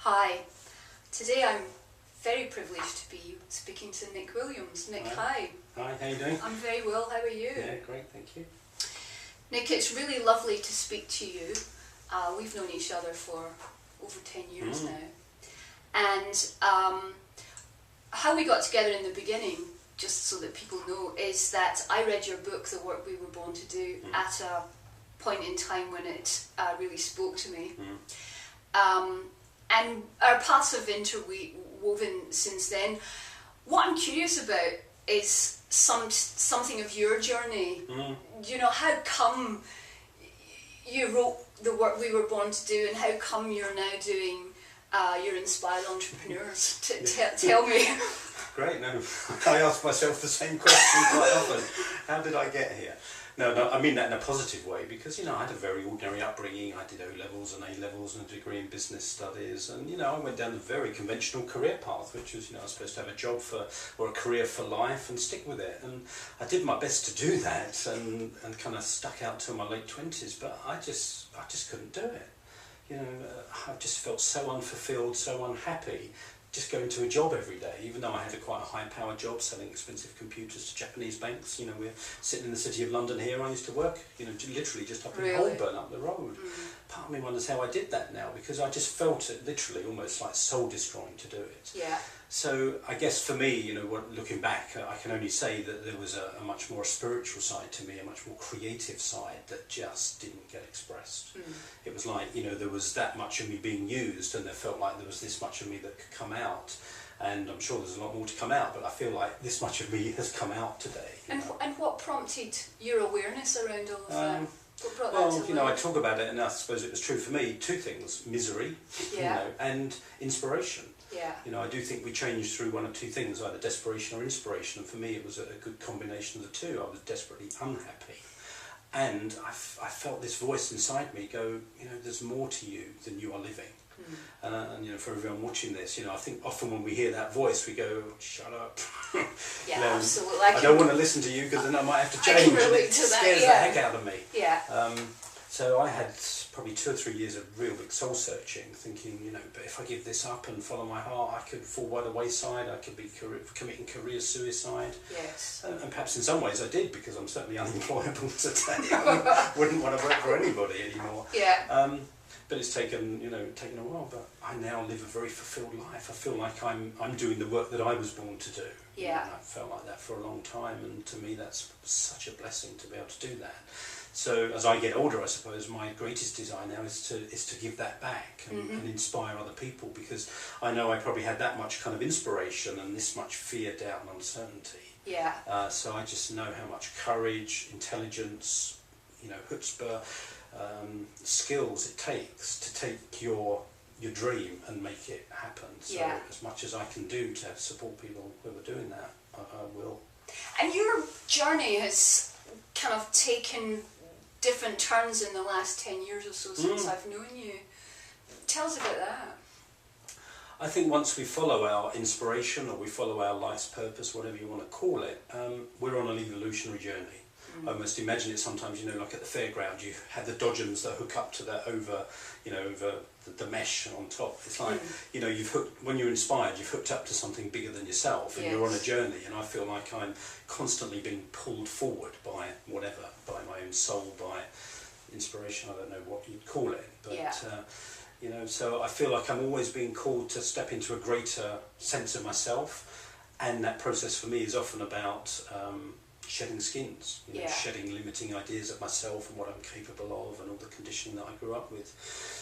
Hi, today I'm very privileged to be speaking to Nick Williams. Nick, hi. Hi, how you doing? I'm very well, how are you? Yeah, great, thank you. Nick, it's really lovely to speak to you. We've known each other for over 10 years now. And how we got together in the beginning, just so that people know, is that I read your book, The Work We Were Born to Do, at a point in time when it really spoke to me. And our paths have interwoven since then. What I'm curious about is something of your journey. You know, how come you wrote The Work We Were Born to Do, and how come you're now doing You're Inspired Entrepreneurs? Tell me. Great, no, I ask myself the same question quite often. How did I get here? No, I mean that in a positive way, because, you know, I had a very ordinary upbringing. I did O-levels and A-levels and a degree in business studies, and, you know, I went down a very conventional career path, which was, you know, I was supposed to have a job or a career for life and stick with it, and I did my best to do that, and kind of stuck out till my late 20s, but I just couldn't do it. You know, I just felt so unfulfilled, so unhappy, just going to a job every day, even though I had quite a high-powered job selling expensive computers to Japanese banks. You know, we're sitting in the city of London here. I used to work, you know, literally just up in Holborn, up the road. Part of me wonders how I did that now, because I just felt it literally almost like soul-destroying to do it. Yeah. So I guess for me, you know, looking back, I can only say that there was a much more spiritual side to me, a much more creative side that just didn't get expressed. It was like, you know, there was that much of me being used, and there felt like there was this much of me that could come out. And I'm sure there's a lot more to come out, but I feel like this much of me has come out today. And what prompted your awareness around all of that? What brought well, that to you know, life? I talk about it, and I suppose it was true for me. Two things: misery, you know, and inspiration. You know, I do think we change through one of two things, either desperation or inspiration, and for me it was a good combination of the two. I was desperately unhappy, and I felt this voice inside me go, you know, there's more to you than you are living. And you know, for everyone watching this, you know, I think often when we hear that voice, we go, "Shut up." Yeah, you know, absolutely. I don't want to listen to you, because then I might have to change. I can relate to that. Scares the heck out of me. Yeah. So I had probably 2 or 3 years of real big soul searching, thinking, you know, but if I give this up and follow my heart, I could fall by the wayside. I could be committing career suicide. Yes. And perhaps in some ways I did, because I'm certainly unemployable today. I wouldn't want to work for anybody anymore. Yeah. But it's taken a while. But I now live a very fulfilled life. I feel like I'm doing the work that I was born to do. Yeah. And I felt like that for a long time, and to me that's such a blessing to be able to do that. So as I get older, I suppose my greatest desire now is to give that back and inspire other people, because I know I probably had that much kind of inspiration and this much fear, doubt and uncertainty. Yeah. So I just know how much courage, intelligence, you know, chutzpah, skills it takes to take your dream and make it happen. So as much as I can do to support people who are doing that, I will. And your journey has kind of taken different turns in the last 10 years or so since I've known you. Tell us about that. I think once we follow our inspiration, or we follow our life's purpose, whatever you want to call it, we're on an evolutionary journey. I almost imagine it sometimes, you know, like at the fairground, you have the dodgems that hook up to that over the mesh on top. It's like, you know, when you're inspired, you've hooked up to something bigger than yourself, and you're on a journey, and I feel like I'm constantly being pulled forward by whatever, by my own soul, by inspiration, I don't know what you'd call it, but you know, so I feel like I'm always being called to step into a greater sense of myself, and that process for me is often about shedding skins, you know, shedding limiting ideas of myself and what I'm capable of, and all the conditioning that I grew up with.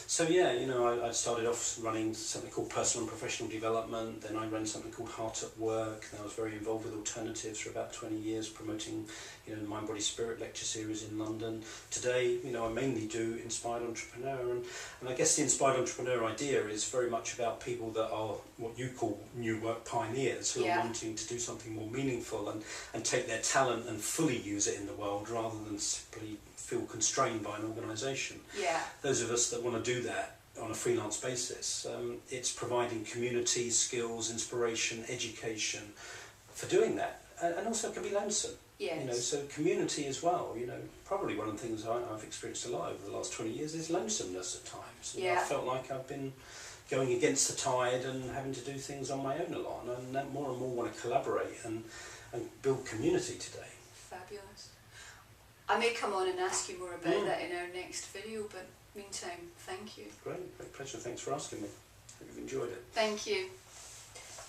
So yeah, you know, I started off running something called personal and professional development, then I ran something called Heart at Work, and I was very involved with alternatives for about 20 years, promoting, you know, the Mind, Body, Spirit lecture series in London. Today, you know, I mainly do Inspired Entrepreneur, and I guess the Inspired Entrepreneur idea is very much about people that are what you call new work pioneers, who are wanting to do something more meaningful and take their talent and fully use it in the world, rather than simply feel constrained by an organisation. Those of us that want to do that on a freelance basis, it's providing community, skills, inspiration, education for doing that, and also it can be lonesome. Yes. You know, so community as well. You know, probably one of the things I've experienced a lot over the last 20 years is lonesomeness at times. And Yeah. I felt like I've been going against the tide and having to do things on my own a lot, and I more and more want to collaborate and build community today. Fabulous. I may come on and ask you more about that in our next video, but meantime, thank you. Great pleasure. Thanks for asking me. Hope you've enjoyed it. Thank you.